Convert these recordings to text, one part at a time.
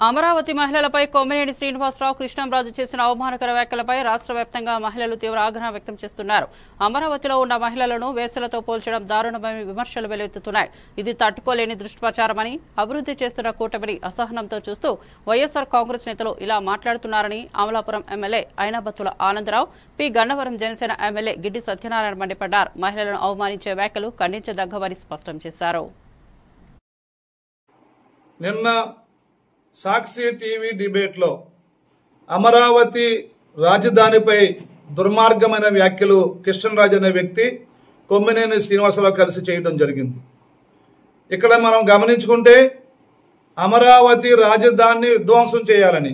అమరావతి మహిళలపై కొమ్మినేని శ్రీనివాసరావు కృష్ణంరాజు చేసిన అవమానకర వ్యాఖ్యలపై రాష్ట్ర వ్యాప్తంగా మహిళలు తీవ్ర ఆగ్రహం వ్యక్తం చేస్తున్నారు. అమరావతిలో ఉన్న మహిళలను వేసలతో పోల్చడం దారుణమైన విమర్శలు వెలువెత్తుతున్నాయి. ఇది తట్టుకోలేని దుష్ప్రచారమని, అభివృద్ధి చేస్తున్న కూటమిని అసహనంతో చూస్తూ వైఎస్ఆర్ కాంగ్రెస్ నేతలు ఇలా మాట్లాడుతున్నారని Amalapuram MLA Ayinabattula Anandarao, P Gannavaram Janasena MLA Giddi Satyanarayana మండిపడ్డారు. మహిళలను అవమానించే వ్యాఖ్యలు ఖండించదగ్గవని స్పష్టం చేశారు. సాక్షి టీవీ డిబేట్లో అమరావతి రాజధానిపై దుర్మార్గమైన వ్యాఖ్యలు కృష్ణరాజు అనే వ్యక్తి కొమ్మినేని శ్రీనివాసరావు కలిసి చేయడం జరిగింది. ఇక్కడ మనం గమనించుకుంటే అమరావతి రాజధానిని విధ్వంసం చేయాలని,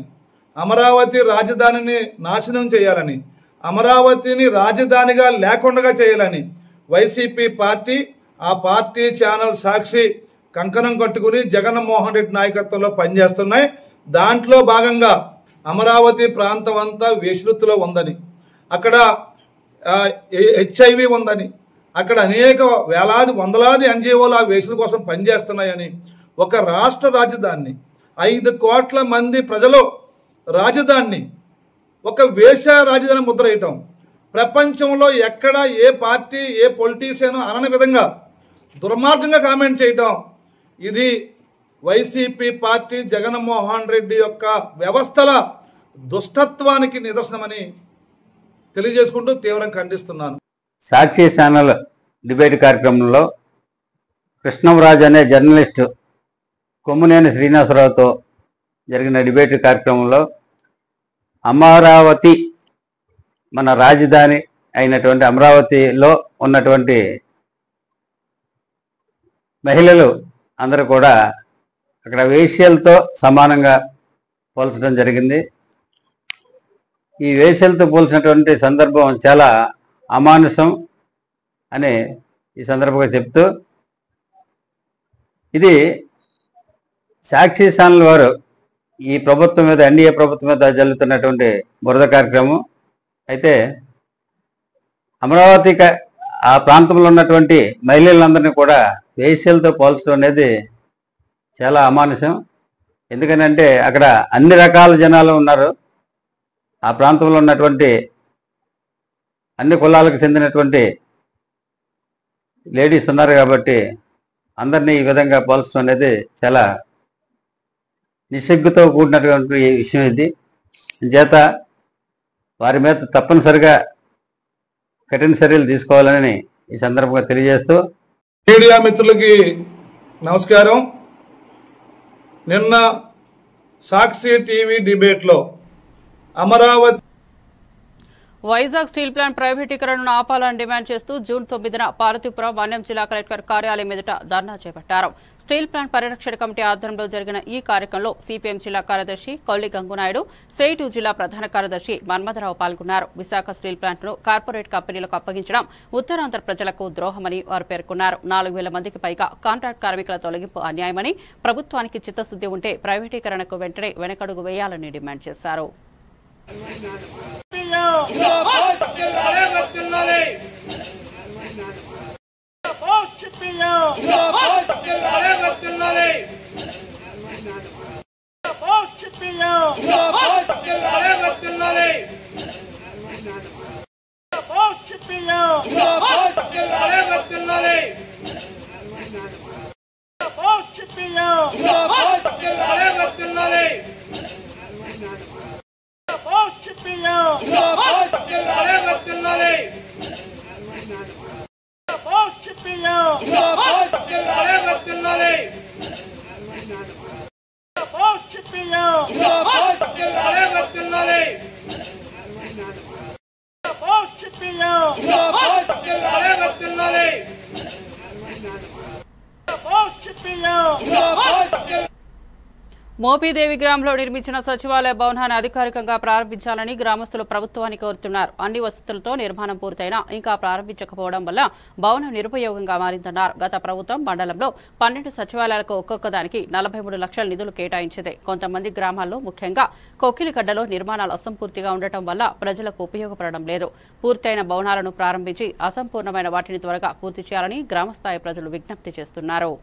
అమరావతి రాజధానిని నాశనం చేయాలని, అమరావతిని రాజధానిగా లేకుండా చేయాలని వైసీపీ పార్టీ, ఆ పార్టీ ఛానల్ సాక్షి కంకణం కట్టుకుని జగన్మోహన్ రెడ్డి నాయకత్వంలో పనిచేస్తున్నాయి. దాంట్లో భాగంగా అమరావతి ప్రాంతం అంతా వేశ్రుతిలో ఉందని, అక్కడ HIV ఉందని, అక్కడ అనేక వేలాది వందలాది NGOలు ఆ వేసుల కోసం పనిచేస్తున్నాయని, ఒక రాష్ట్ర రాజధానిని 5 కోట్ల మంది ప్రజలు రాజధానిని ఒక వేశ్య రాజధాని ముద్ర వేయటం, ప్రపంచంలో ఎక్కడ ఏ పార్టీ ఏ పొలిటీషియన్ అనని విధంగా దుర్మార్గంగా కామెంట్ చేయటం, ఇది వైసీపీ పార్టీ జగన్మోహన్ రెడ్డి యొక్క వ్యవస్థల దుష్టత్వానికి నిదర్శనమని తెలియజేసుకుంటూ తీవ్రంగా ఖండిస్తున్నాను. సాక్షి ఛానల్ డిబేట్ కార్యక్రమంలో కృష్ణంరాజు అనే జర్నలిస్టు కొమ్మినేని శ్రీనివాసరావుతో జరిగిన డిబేట్ కార్యక్రమంలో అమరావతి మన రాజధాని అయినటువంటి అమరావతిలో ఉన్నటువంటి మహిళలు అందరూ కూడా అక్కడ వేశ్యలతో సమానంగా పోల్చడం జరిగింది. ఈ వేశ్యలతో పోల్చినటువంటి సందర్భం చాలా అమానుషం అని ఈ సందర్భంగా చెప్తూ, ఇది సాక్షి ఛానల్ వారు ఈ ప్రభుత్వం మీద, ఎన్డీఏ ప్రభుత్వం మీద జరుగుతున్నటువంటి బురద కార్యక్రమం. అయితే అమరావతి ఆ ప్రాంతంలో ఉన్నటువంటి మహిళలందరినీ కూడా వేశ్యలతో పోల్చడం అనేది చాలా అమానుషం. ఎందుకనంటే అక్కడ అన్ని రకాల జనాలు ఉన్నారు. ఆ ప్రాంతంలో ఉన్నటువంటి అన్ని కులాలకు చెందినటువంటి లేడీస్ ఉన్నారు కాబట్టి అందరినీ ఈ విధంగా పోల్చడం అనేది చాలా నిస్సిగ్గుతో కూడినటువంటి విషయం. ఇది చేత వారి మీద తప్పనిసరిగా కఠిన చర్యలు తీసుకోవాలని ఈ సందర్భంగా తెలియజేస్తూ, మీడియా మిత్రులకి నమస్కారం. నిన్న సాక్షి టీవీ డిబేట్లో అమరావతి వైజాగ్ స్టీల్ ప్లాంట్ ప్రైవేటీకరణను ఆపాలని డిమాండ్ చేస్తూ జూన్ 9న పార్వతీపురం మన్యం జిల్లా కలెక్టర్ కార్యాలయం ఎదుట ధర్నా చేపట్టారు. స్టీల్ ప్లాంట్ పరిరక్షణ కమిటీ ఆధ్వర్యంలో జరిగిన ఈ కార్యక్రమంలో సిపిఎం జిల్లా కార్యదర్శి కొల్లి గంగునాయుడు, సేటు జిల్లా ప్రధాన కార్యదర్శి మన్మథరావు పాల్గొన్నారు. విశాఖ స్టీల్ ప్లాంట్ను కార్పొరేట్ కంపెనీలకు అప్పగించడం ఉత్తరాంధ్ర ప్రజలకు ద్రోహమని వారు పేర్కొన్నారు. 4000 మందికి పైగా కాంట్రాక్ట్ కార్మికుల తొలగింపు అన్యాయమని, ప్రభుత్వానికి చిత్తశుద్ది ఉంటే ప్రైవేటీకరణకు వెంటనే వెనకడుగు వేయాలని డిమాండ్ చేశారు. మోపిదేవి గ్రామంలో నిర్మించిన సచివాలయ భవనాన్ని అధికారికంగా ప్రారంభించాలని గ్రామస్తులు ప్రభుత్వాన్ని కోరుతున్నారు. అన్ని వసతులతో నిర్మాణం పూర్తయినా ఇంకా ప్రారంభించకపోవడం వల్ల భవనం నిరుపయోగంగా మారిందన్నారు. గత ప్రభుత్వం మండలంలో 12 సచివాలయాలకు ఒక్కొక్కదానికి 43 లక్షల నిధులు కేటాయించింది. కొంతమంది గ్రామాల్లో ముఖ్యంగా కొక్కిలిగడ్డలో నిర్మాణాలు అసంపూర్తిగా ఉండటం వల్ల ప్రజలకు ఉపయోగపడడం లేదు. పూర్తయిన భవనాలను ప్రారంభించి అసంపూర్ణమైన వాటిని త్వరగా పూర్తి చేయాలని గ్రామస్థాయి ప్రజలు విజ్ఞప్తి చేస్తున్నారు.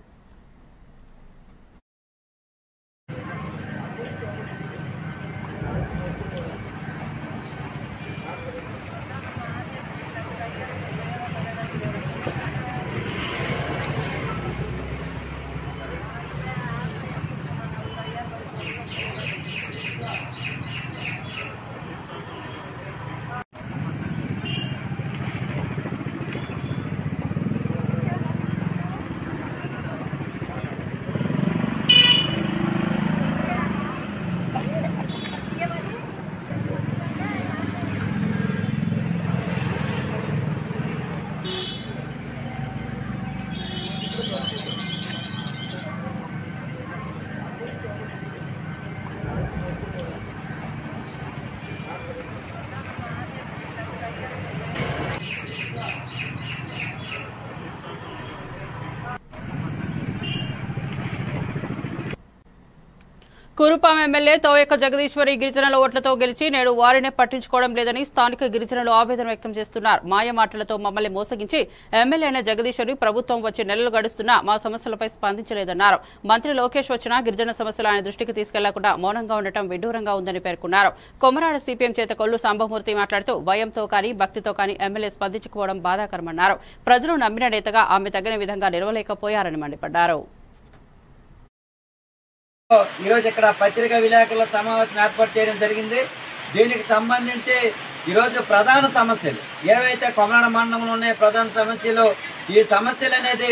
కురుపాం ఎమ్మెల్యే తోయక జగదీశ్వరి గిరిజనుల ఓట్లతో గెలిచి నేడు వారినే పట్టించుకోవడం లేదని స్థానిక గిరిజనులు ఆవేదన వ్యక్తం చేస్తున్నారు. మాయ మాటలతో మమ్మల్ని మోసగించి ఎమ్మెల్యేన జగదీశ్వరి ప్రభుత్వం వచ్చి నెలలు గడుస్తున్నా మా సమస్యలపై స్పందించలేదన్నారు. మంత్రి లోకేష్ వచ్చినా గిరిజన సమస్యలు ఆయన దృష్టికి తీసుకెళ్లకుండా మౌనంగా ఉండటం విడ్డూరంగా ఉందని పేర్కొన్నారు. కొమరాడ సిపిఎం చేత కొల్లు సాంబమూర్తి మాట్లాడుతూ భయంతో కానీ భక్తితో కానీ ఎమ్మెల్యే స్పందించకపోవడం బాధాకరమన్నారు. ప్రజలు నమ్మిన నేతగా ఆమె తగిన విధంగా నిలవలేకపోయారని మండిపడ్డారు. ఈరోజు ఇక్కడ పత్రికా విలేకరుల సమావేశం ఏర్పాటు చేయడం జరిగింది. దీనికి సంబంధించి ఈరోజు ప్రధాన సమస్యలు ఏవైతే కొమరాడ మండలంలో ఉన్నాయో ప్రధాన సమస్యలు, ఈ సమస్యలు అనేది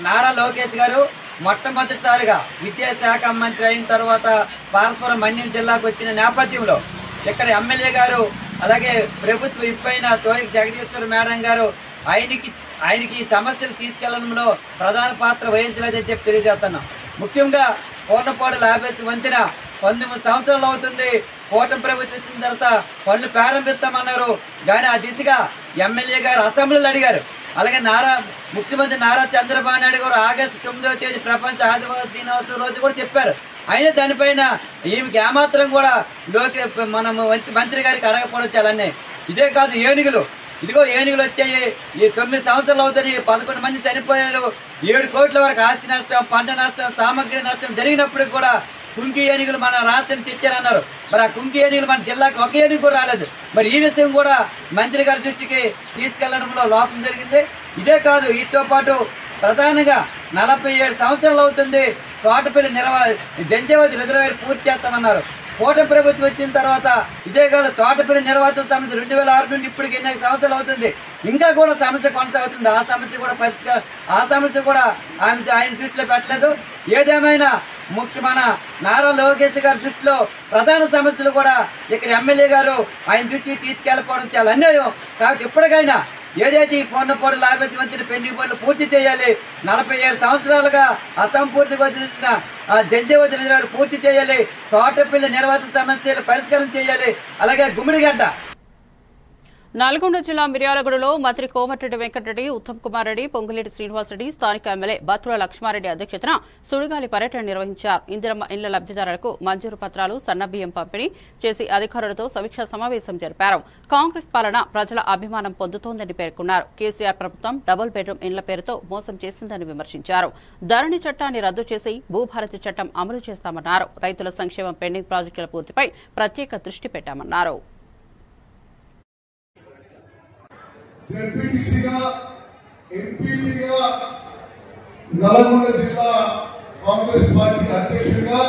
నారా లోకేష్ గారు మొట్టమొదటిసారిగా విద్యాశాఖ మంత్రి అయిన తర్వాత పార్వతీపురం మన్యం జిల్లాకు వచ్చిన నేపథ్యంలో ఇక్కడ ఎమ్మెల్యే గారు అలాగే ప్రభుత్వ విప్పైన తోయక జగదీశ్వరి మేడం గారు ఆయనకి ఈ సమస్యలు తీసుకెళ్లడంలో ప్రధాన పాత్ర వహించలేదని చెప్పి తెలియజేస్తున్నాం. ముఖ్యంగా పూర్ణపాడు లాభేసి వంతెన 19 సంవత్సరాలు అవుతుంది. కూటమి ప్రభుత్వం వచ్చిన తర్వాత పనులు ప్రారంభిస్తామన్నారు. కానీ ఆ దిశగా ఎమ్మెల్యే గారు అసెంబ్లీలో అడిగారు. అలాగే ముఖ్యమంత్రి నారా చంద్రబాబు నాయుడు గారు ఆగస్టు 9వ తేదీ ప్రపంచ ఆదివాసీ దినోత్సవం రోజు కూడా చెప్పారు. అయినా దానిపైన ఈమెకి ఏమాత్రం కూడా మనము మంత్రి గారికి అడగకపోవడం చాలన్నీ. ఇదే కాదు ఏనుగులు, ఇదిగో ఏనుగులు వచ్చాయి. ఈ 9 సంవత్సరాలు అవుతుంది, 11 మంది చనిపోయారు. 7 కోట్ల వరకు ఆస్తి నష్టం, పంట నష్టం, సామగ్రి నష్టం జరిగినప్పటికి కూడా కుంకి ఏనుగులు మన రాష్ట్రానికి తెచ్చారన్నారు. మరి ఆ కుంకి ఏనుగులు మన జిల్లాకు ఒక ఏనుగు కూడా రాలేదు. మరి ఈ విషయం కూడా మంత్రి గారి దృష్టికి తీసుకెళ్లడంలో లోపం జరిగింది. ఇదే కాదు, వీటితో పాటు ప్రధానంగా 47 సంవత్సరాలు అవుతుంది తోటపల్లి జంజావతి రిజర్వేర్ పూర్తి చేస్తామన్నారు. కూటమి ప్రభుత్వం వచ్చిన తర్వాత ఇదే కాదు, తోటపల్లి నిర్వాచన సమస్య 2006 నుండి ఇప్పటికి ఎన్ని సంవత్సరాలు అవుతుంది, ఇంకా కూడా సమస్య కొనసాగుతుంది. ఆ సమస్య కూడా ఆయన దృష్టిలో పెట్టలేదు. ఏదేమైనా మన నారా లోకేష్ గారి దృష్టిలో ప్రధాన సమస్యలు కూడా ఇక్కడ ఎమ్మెల్యే గారు ఆయన దృష్టికి తీసుకెళ్ళకపోవడం చాలా అన్యాయం. కాబట్టి ఇప్పటికైనా ఏదైతే ఈ పూర్ణపాడు లాభేసి వంచిన పెండింగ్ పనులు పూర్తి చేయాలి. 47 సంవత్సరాలుగా అసంపూర్తిగా వచ్చిన జంజావతి రిజర్వేర్ పూర్తి చేయాలి. తోటపల్లి నిర్వాసిత సమస్యలు పరిష్కారం చేయాలి. అలాగే గుమ్మిడిగడ్డ నల్గొండ జిల్లా మిర్యాలగూడలో మంత్రి కోమటిరెడ్డి వెంకటరెడ్డి, ఉత్తమ్ కుమార్ రెడ్డి, పొంగులేటి శ్రీనివాసరెడ్డి, స్థానిక ఎమ్మెల్యే బత్తుల లక్ష్మారెడ్డి అధ్యక్షతన సుడిగాలి పర్యటన నిర్వహించారు. ఇందిరమ్మ ఇళ్ల లబ్దిదారులకు మంజూరు పత్రాలు, సన్నబియ్యం పంపిణీ చేసి అధికారులతో సమీక్షా సమావేశం జరిపారు. కాంగ్రెస్ పాలన ప్రజల అభిమానం పొందుతోందని పేర్కొన్నారు. కేసీఆర్ ప్రభుత్వం డబుల్ బెడ్రూమ్ ఇండ్ల పేరుతో మోసం చేసిందని విమర్శించారు. ధరణి చట్టాన్ని రద్దు చేసి భూభారతి చట్టం అమలు చేస్తామన్నారు. రైతుల సంక్షేమం పెండింగ్ ప్రాజెక్టుల పూర్తిపై ప్రత్యేక దృష్టి పెట్టామన్నారు. జెడ్పీటీసీగా, ఎంపీపీగా, నల్గొండ జిల్లా కాంగ్రెస్ పార్టీ అధ్యక్షుడిగా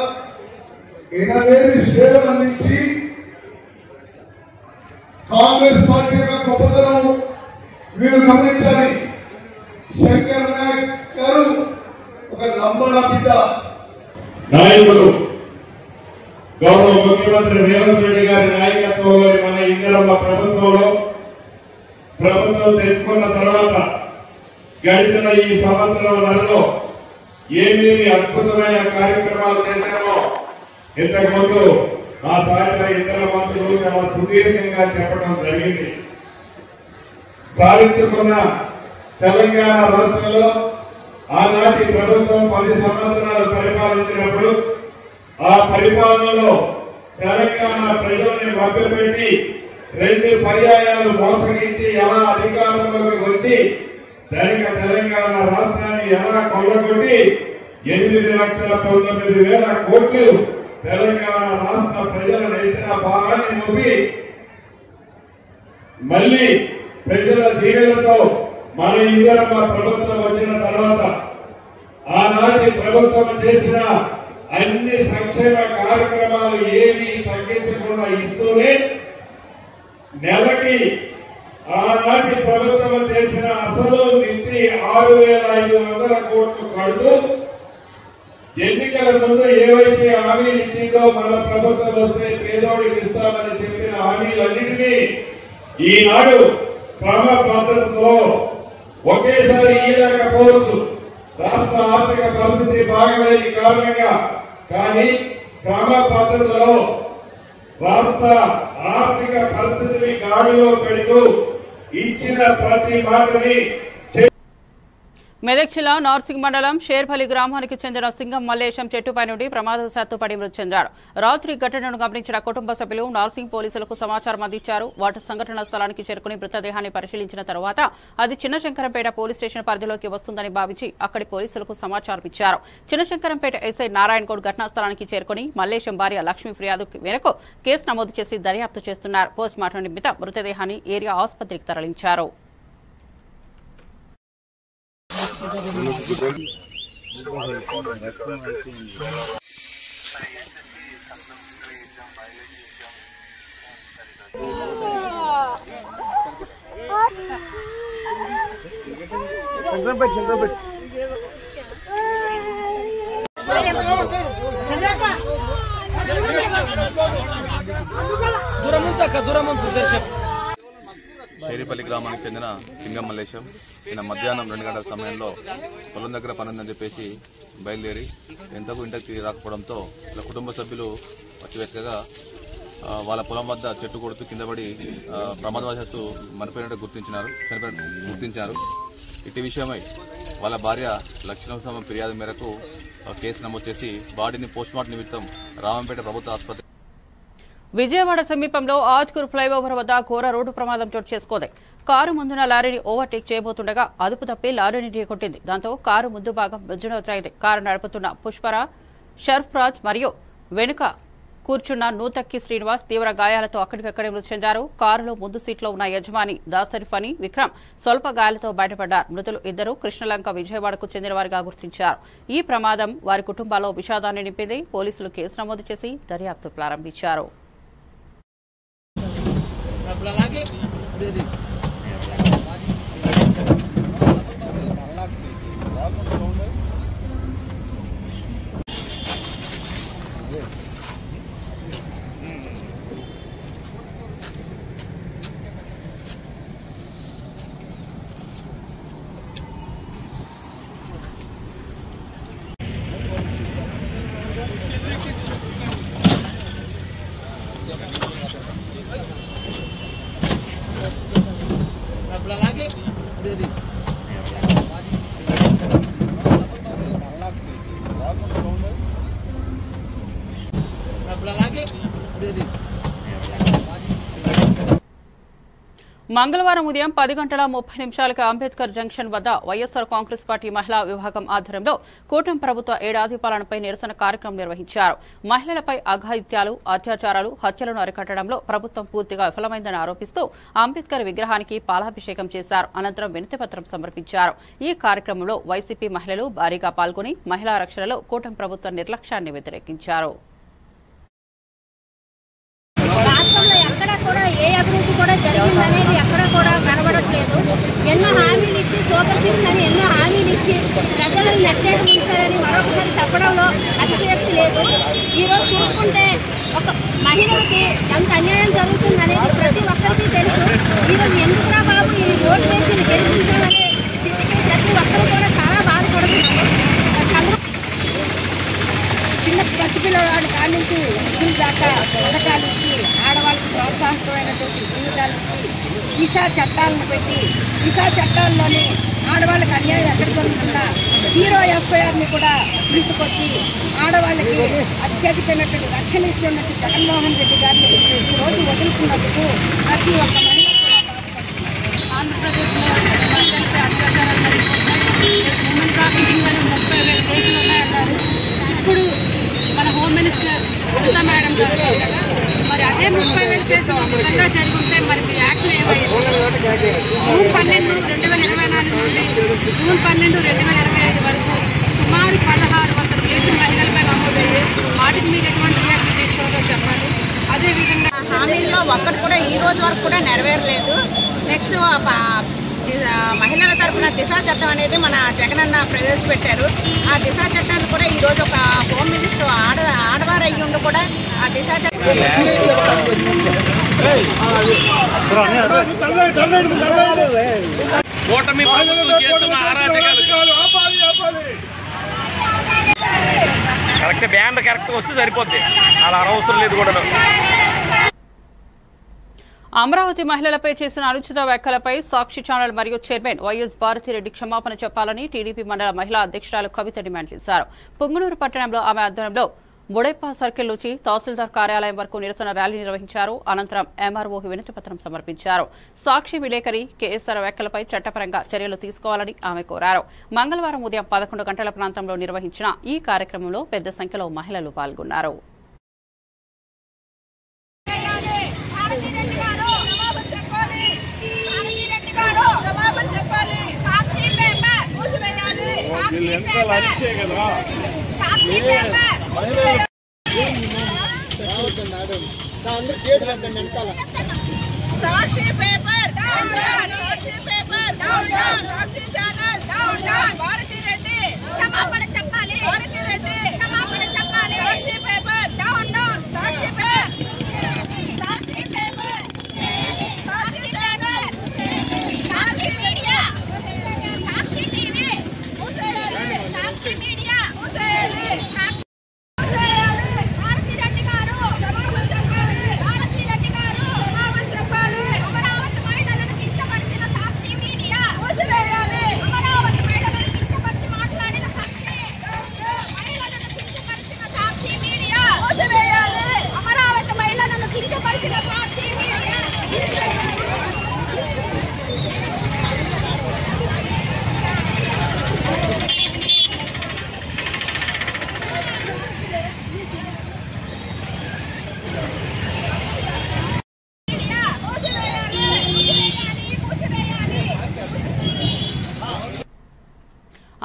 ఎనలేని సేవలు అందించి కాంగ్రెస్ పార్టీ యొక్క గొప్పతనం మీరు గమనించాలి. శంకర్ నాయక్ గారు ఒక నంబర్ బిడ్డ నాయకులు గౌరవ ముఖ్యమంత్రి రేవంత్ రెడ్డి గారి నాయకత్వంలో మన ఇందిరమ్మ ప్రభుత్వం తెచ్చుకున్న తర్వాత గడిచిన ఈ సంవత్సరంలో ఏమేమి అద్భుతమైన కార్యక్రమాలు చేశామో ఇంతకుముందు మా సహచర ఇతర మంత్రులు చాలా సుదీర్ఘంగా చెప్పడం జరిగింది. సాధించుకున్న తెలంగాణ రాష్ట్రంలో ఆనాటి ప్రభుత్వం 10 సంవత్సరాలు పరిపాలించినప్పుడు ఆ పరిపాలనలో తెలంగాణ ప్రజల్ని మభ్యపెట్టి 2 పర్యాయాలు మోసగించి ఎలా అధికారంలోకి వచ్చి తెలంగాణ రాష్ట్రాన్ని ఎలా కొల్లగొట్టి 8,19,000 కోట్లు తెలంగాణ రాష్ట్ర ప్రజల నైతిక భారాన్ని మోపి మళ్ళీ ప్రజల దీవెనలతో మన ఇందిరమ్మ ప్రభుత్వం వచ్చిన తర్వాత ఆనాటి ప్రభుత్వం చేసిన అన్ని సంక్షేమ కార్యక్రమాలు ఏమీ తగ్గించకుండా ఇస్తూనే నెలకి ఆనాటి ప్రభుత్వం చేసిన అసలు నిధి 6,500 కోట్లు కడుతూ ఎన్నికల ముందు ఏవైతే హామీలు ఇచ్చిందో మన ప్రభుత్వం వస్తే పేదోడికి ఇస్తామని చెప్పిన హామీలన్నింటినీ ఈనాడు క్రమ పద్ధతితో ఒకేసారి ఇయ్యలేకపోవచ్చు, రాష్ట్ర ఆర్థిక పరిస్థితి బాగలేని కారణంగా. కానీ క్రమ పద్ధతిలో రాష్ట్ర ఆర్థిక పరిస్థితిని గాడిలో పెడుతూ ఇచ్చిన ప్రతి మాటని మెదక్ జిల్లా నార్సింగ్ మండలం షేర్పల్లి గ్రామానికి చెందిన సింగం మల్లేశం చెట్టుపై నుండి ప్రమాదవశాత్తు పడి మృతి చెందాడు. రాత్రి ఘటనను గమనించిన కుటుంబ సభ్యులు నార్సింగ్ పోలీసులకు సమాచారం అందించారు. వాటి సంఘటనా స్థలానికి చేరుకుని మృతదేహాన్ని పరిశీలించిన తర్వాత అది చిన్నశంకరంపేట పోలీస్ స్టేషన్ పరిధిలోకి వస్తుందని భావించి అక్కడి పోలీసులకు సమాచారం ఇచ్చారు. చిన్నశంకరంపేట ఎస్ఐ నారాయణ గౌడ్ ఘటనా స్థలానికి చేరుకుని మల్లేశం భార్య లక్ష్మీ ఫిర్యాదు మేరకు కేసు నమోదు చేసి దర్యాప్తు చేస్తున్నారు. పోస్ట్ మార్టం నిమిత్తం మృతదేహాన్ని ఏరియా ఆసుపత్రికి తరలించారు. షేరిపల్లి గ్రామానికి చెందిన సింగం మల్లేశం ఈయన మధ్యాహ్నం 2 గంటల సమయంలో పొలం దగ్గర పని ఉందని చెప్పేసి బయలుదేరి ఎంతకు ఇంటికి రాకపోవడంతో ఇలా కుటుంబ సభ్యులు వచ్చి వెతకగా వాళ్ళ పొలం వద్ద చెట్టు కొడుతూ కింద పడి ప్రమాదవశాత్తు మరిపోయినట్టు గుర్తించారు. ఇటు విషయమై వాళ్ళ భార్య లక్ష్మీ ఫిర్యాదు మేరకు కేసు నమోదు చేసి బాడీని పోస్ట్మార్టం నిమిత్తం రామంపేట ప్రభుత్వ ఆసుపత్రి. విజయవాడ సమీపంలో ఆత్కూరు ఫ్లైఓవర్ వద్ద ఘోర రోడ్డు ప్రమాదం చోటు చేసుకుంది. కారు ముందున్న లారీని ఓవర్టేక్ చేయబోతుండగా అదుపు తప్పి లారీని ఢీకొట్టింది. దాంతో కారు ముందు భాగం మృజ్జునొచ్చాయింది. కారు నడుపుతున్న పుష్పరా, షర్ఫ్రాజ్ మరియు వెనుక కూర్చున్న నూతక్కి శ్రీనివాస్ తీవ్ర గాయాలతో అక్కడికక్కడే మృతి చెందారు. కారులో ముందు సీట్లో ఉన్న యజమాని దాసరి ఫనీ విక్రమ్ స్వల్ప గాయాలతో బయటపడ్డారు. మృతులు ఇద్దరు కృష్ణలంక విజయవాడకు చెందినవారిగా గుర్తించారు. ఈ ప్రమాదం వారి కుటుంబాల్లో విషాదాన్ని నింపింది. పోలీసులు కేసు నమోదు చేసి దర్యాప్తు ప్రారంభించారు. మంగళవారం ఉదయం 10:30 అంబేద్కర్ జంక్షన్ వద్ద వైఎస్సార్ కాంగ్రెస్ పార్టీ మహిళా విభాగం ఆధ్వర్యంలో కూటమి ప్రభుత్వ ఏడాది పాలనపై నిరసన కార్యక్రమం నిర్వహించారు. మహిళలపై అఘాయిత్యాలు, అత్యాచారాలు, హత్యలను అరికట్టడంలో ప్రభుత్వం పూర్తిగా విఫలమైందని ఆరోపిస్తూ అంబేద్కర్ విగ్రహానికి పాలాభిషేకం చేశారు. అనంతరం వినతిపత్రం సమర్పించారు. ఈ కార్యక్రమంలో వైసీపీ మహిళలు భారీగా పాల్గొని మహిళా రక్షణలో కూటమి ప్రభుత్వ నిర్లక్ష్యాన్ని వ్యతిరేకించారు. రాష్ట్రంలో ఎక్కడ కూడా ఏ అభివృద్ధి కూడా జరిగిందనేది ఎక్కడ కూడా కనబడట్లేదు. ఎన్నో హామీలు ఇచ్చి సూపర్ సిక్స్ అని ఎన్నో హామీలు ఇచ్చి ప్రజలను నిర్దేశించారని మరొకసారి చెప్పడంలో అతిశయోక్తి లేదు. ఈరోజు చూసుకుంటే ఒక మహిళలకి ఎంత అన్యాయం జరుగుతుందనేది ప్రతి ఒక్కరికి తెలుసు. ఈరోజు ఎందుకురా బాబు ఈ రోడ్డు వేసి గెలిపించాలనే స్థితికి ప్రతి ఒక్కరు కూడా చాలా బాధపడుతున్నారు. పథకాలు ఇచ్చి ఆడవాళ్ళకి ప్రోత్సాహకమైనటువంటి జీవితాలు ఇచ్చి దిశా చట్టాలను పెట్టి దిశా చట్టాల్లోని ఆడవాళ్ళకి అన్యాయం ఎక్కడ జరుగుతుందా హీరో ఎఫ్ఐఆర్ని కూడా తీసుకొచ్చి ఆడవాళ్ళకి అత్యధికమైనటువంటి రక్షణ ఇచ్చినట్టు జగన్మోహన్ రెడ్డి గారిని ఈరోజు వదులుకున్నందుకు ప్రతి ఒక్క మహిళ కూడా ఆంధ్రప్రదేశ్లో మహిళలపై అత్యాచారాలు జరిగిపోతున్నాయి. ఉమెన్ ట్రాఫికింగ్ అని 30,000 కేసులు ఉన్నాయన్నారు. ఇప్పుడు మన హోమ్ మినిస్టర్ అనితా మేడం గారు కదా, మరి అదే 30,000 కేసులు నిజంగా జరుగుంటే మరి మీ యాక్షన్ ఏమైంది? జూన్ 12, 2024 నుండి జూన్ 12, 2025 వరకు సుమారు 1,600 కేసులు మహిళలపై నమోదయ్యాయి. వాటికి మీరు ఎటువంటి రియాక్షన్ తీసుకోవాలో చెప్పాలి. అదేవిధంగా హామీల్లో ఒక్కటి కూడా ఈ రోజు వరకు కూడా నెరవేరలేదు. నెక్స్ట్ మహిళల తరఫున దిశా చట్టం అనేది మన జగనన్న ప్రవేశపెట్టారు. ఆ దిశా చట్టాన్ని కూడా ఈరోజు ఒక హోమ్ మినిస్టర్ ఆడవారు అయ్యి ఉండి కూడా ఆ దిశా చట్టం కరెక్ట్ బ్యాండ్ కరెక్ట్ వస్తే సరిపోద్ది, అలా అవసరం లేదు కూడా. అమరావతి మహిళలపై చేసిన అనుచిత వ్యాఖ్యలపై సాక్షి ఛానల్ మరియు చైర్మన్ వైఎస్ భారతిరెడ్డి క్షమాపణ చెప్పాలని టీడీపీ మండల మహిళా అధ్యక్షురాలు కవిత డిమాండ్ చేశారు. పుంగనూరు పట్టణంలో ఆమె ఆధ్వర్యంలో బుడెప్ప సర్కిల్ నుంచి తహసీల్దార్ కార్యాలయం వరకు నిరసన ర్యాలీ నిర్వహించారు. అనంతరం ఎంఆర్ఓకి వినతిపత్రం సమర్పించారు. సాక్షి విలేకరి కేఎస్ఆర్ వ్యాఖ్యలపై చట్టపరంగా చర్యలు తీసుకోవాలని ఆమె కోరారు. మంగళవారం ఉదయం 11 గంటల ప్రాంతంలో నిర్వహించిన ఈ కార్యక్రమంలో పెద్ద సంఖ్యలో మహిళలు పాల్గొన్నారు. సాక్షి పేపర్ డౌన్ డౌన్, సాక్షి పేపర్ డౌన్ డౌన్, సాక్షి ఛానల్ డౌన్ డౌన్, భారతిరెడ్డి క్షమాపణ చెప్పాలి, భారతిరెడ్డి క్షమాపణ చెప్పాలి, సాక్షి పేపర్ డౌన్ డౌన్, సాక్షి పేపర్, సాక్షి పేపర్, సాక్షి ఛానల్, సాక్షి మీడియా, సాక్షి టీవీ మూసేయాలి, సాక్షి మీడియా మూసేయాలి, భారతిరెడ్డి గారు క్షమాపణ చెప్పాలి, భారతిరెడ్డి గారు క్షమాపణ చెప్పాలి, అమరావతి మహిళలను కించపరిచిన సాక్షి మీడియా మూసివేయాలి, అమరావతి మహిళలను కించపరిచి మాట్లాడిన మహిళలను కించపరిచిన సాక్షి మీడియా మూసివేయాలి, అమరావతి మహిళలను కించపరిచిన సాక్షి మీడియా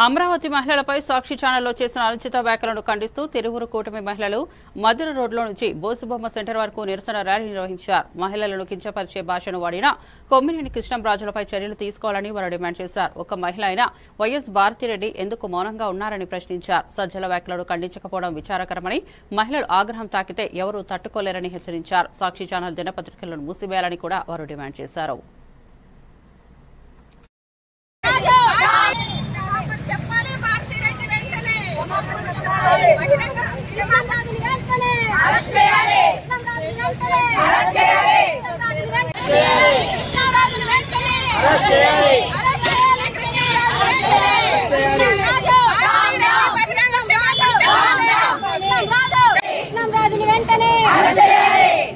అమరావతి మహిళలపై సాక్షి ఛానల్లో చేసిన అనుచిత వ్యాఖ్యలను ఖండిస్తూ తిరువురు కూటమి మహిళలు మధుర రోడ్లో నుంచి బోసుబొమ్మ సెంటర్ వరకు నిరసన ర్యాలీ నిర్వహించారు. మహిళలను కించపరిచే భాషను వాడిన కొమ్మినేని కృష్ణంరాజులపై చర్యలు తీసుకోవాలని వారు డిమాండ్ చేశారు. ఒక మహిళ అయిన వైఎస్ భారతిరెడ్డి ఎందుకు మౌనంగా ఉన్నారని ప్రశ్నించారు. సజ్జల వ్యాఖ్యలను ఖండించకపోవడం విచారకరమని, మహిళలు ఆగ్రహం తాకితే ఎవరూ తట్టుకోలేరని హెచ్చరించారు. సాక్షి ఛానల్ దినపత్రికలను మూసివేయాలని కూడా వారు డిమాండ్ చేశారు. కృష్ణంరాజుని వెంటనే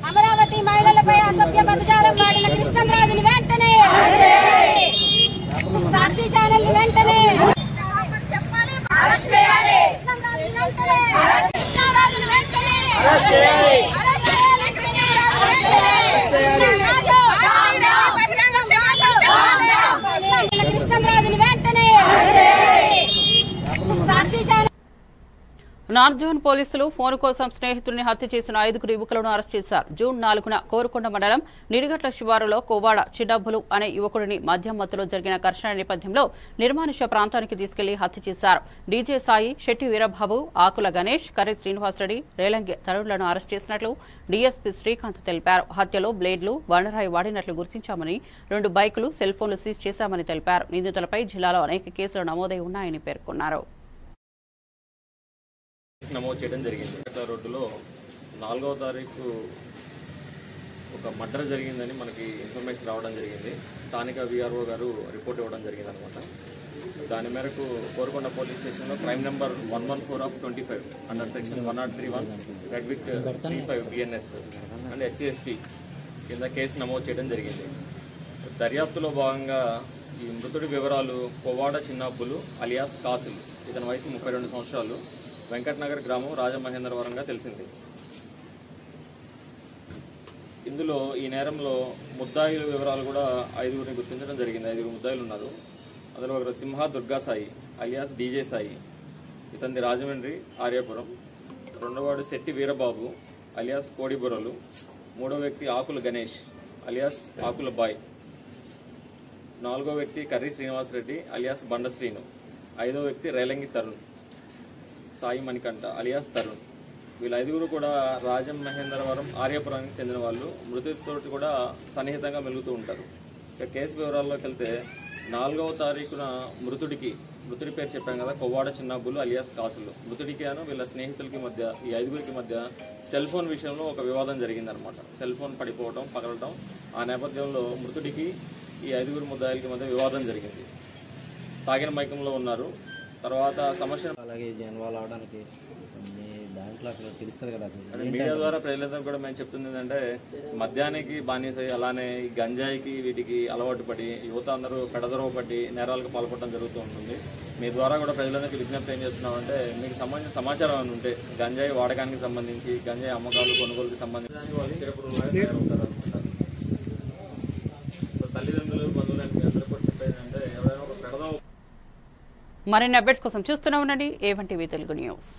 అమరావతి మహిళలపై అసభ్య పదజాలం వాడిన కృష్ణంరాజుని వెంటనే సాక్షి ఛానల్ వెంటనే కృష్ణంరాజుని వెంటనే సాక్షి ఛానల్. నార్త్ జోన్ పోలీసులు ఫోన్ కోసం స్నేహితుడిని హత్య చేసిన 5 యువకులను అరెస్ట్ చేశారు. జూన్ 4న కోరుకొండ మండలం నిడిగట్ల శివారులో కోవాడ చిడబ్బులు అనే యువకుడిని మద్యం మత్తులో జరిగిన ఘర్షణ నేపథ్యంలో నిర్మానుష్య ప్రాంతానికి తీసుకెళ్లి హత్య చేశారు. డీజే సాయి, శెట్టి వీరబాబు, ఆకుల గణేష్, కర్రి శ్రీనివాసరెడ్డి, రేలంగి తరుణులను అరెస్ట్ చేసినట్లు డీఎస్పీ శ్రీకాంత్ తెలిపారు. హత్యలో బ్లేడ్లు, బండరాయి వాడినట్లు గుర్తించామని, 2 బైకులు, సెల్ ఫోన్లు సీజ్ చేశామని తెలిపారు. నిందితులపై జిల్లాలో అనేక కేసులు నమోదై ఉన్నాయని పేర్కొన్నారు. నమోదు చేయడం జరిగింది. రోడ్డులో 4వ తారీఖు ఒక మర్డర్ జరిగిందని మనకి ఇన్ఫర్మేషన్ రావడం జరిగింది. స్థానిక విఆర్ఓ గారు రిపోర్ట్ ఇవ్వడం జరిగింది అనమాట. దాని మేరకు కోరుకొండ పోలీస్ స్టేషన్లో crime number 114/25 under section 103(1) red with 35 BNS and SC/ST కింద కేసు నమోదు చేయడం జరిగింది. దర్యాప్తులో భాగంగా ఈ మృతుడి వివరాలు కొవ్వాడ చిన్నబ్బులు అలియాస్ కాసులు, ఇతని వయసు 32 సంవత్సరాలు, వెంకటనగర్ గ్రామం రాజమహేంద్రవరంగా తెలిసింది. ఇందులో ఈ నేరంలో ముద్దాయిల వివరాలు కూడా 5గురిని గుర్తించడం జరిగింది. 5 ముద్దాయిలు ఉన్నారు. అందులో ఒకరు సింహ దుర్గాసాయి అలియాస్ DJ సాయి, ఇతనిది రాజమండ్రి ఆర్యాపురం. రెండవవాడు శెట్టి వీరబాబు అలియాస్ కోడిబుర్రలు. మూడో వ్యక్తి ఆకుల గణేష్ అలియాస్ ఆకుల బాయ్. 4వ వ్యక్తి కర్రీ శ్రీనివాసరెడ్డి అలియాస్ బండ శ్రీను. 5వ వ్యక్తి రేలంగి తరుణ్ సాయి మణికంఠ అలియాస్ తరుణ్. వీళ్ళ 5గురు కూడా రాజమహేంద్రవరం ఆర్యాపురానికి చెందిన వాళ్ళు. మృతుడితో కూడా సన్నిహితంగా మెలుగుతూ ఉంటారు. ఇక కేసు వివరాల్లోకి వెళ్తే 4వ తారీఖున మృతుడి పేరు చెప్పాం కదా, కొవ్వాడ చిన్నబ్బులు అలియాస్ కాసులు. మృతుడికి వీళ్ళ స్నేహితులకి మధ్య, ఈ 5గురికి మధ్య సెల్ ఫోన్ విషయంలో ఒక వివాదం జరిగిందనమాట. సెల్ ఫోన్ పడిపోవడం, పగలటం. ఆ నేపథ్యంలో మృతుడికి ఈ 5గురు ముద్దాయిలకి మధ్య వివాదం జరిగింది. తాగిన మైకంలో ఉన్నారు. తర్వాత సమస్య అలాగే జన్వాలు అవడానికి దాంట్లో అసలు తెలుస్తుంది కదా. అసలు మీడియా ద్వారా ప్రజలందరూ కూడా మేము చెప్తుంది ఏంటంటే, మద్యానికి బానిసై అలానే ఈ గంజాయికి వీటికి అలవాటు పడి యువత అందరూ పెడదరవ పట్టి నేరాలకు పాల్పడడం జరుగుతూ ఉంటుంది. మీ ద్వారా కూడా ప్రజలందరికీ విజ్ఞప్తి ఏం చేస్తున్నామంటే, మీకు సంబంధించిన సమాచారం అని ఉంటే గంజాయి వాడకానికి సంబంధించి, గంజాయి అమ్మకాలు కొనుగోలుకి సంబంధించి వాళ్ళు తయారవుతారు. తల్లిదండ్రులు బంధువులు అందరూ కూడా చెప్పేది అంటే, ఎవరైనా ఒక పెడదవ. మరిన్ని అప్డేట్స్ కోసం చూస్తూనే ఉండండి A1 TV తెలుగు న్యూస్.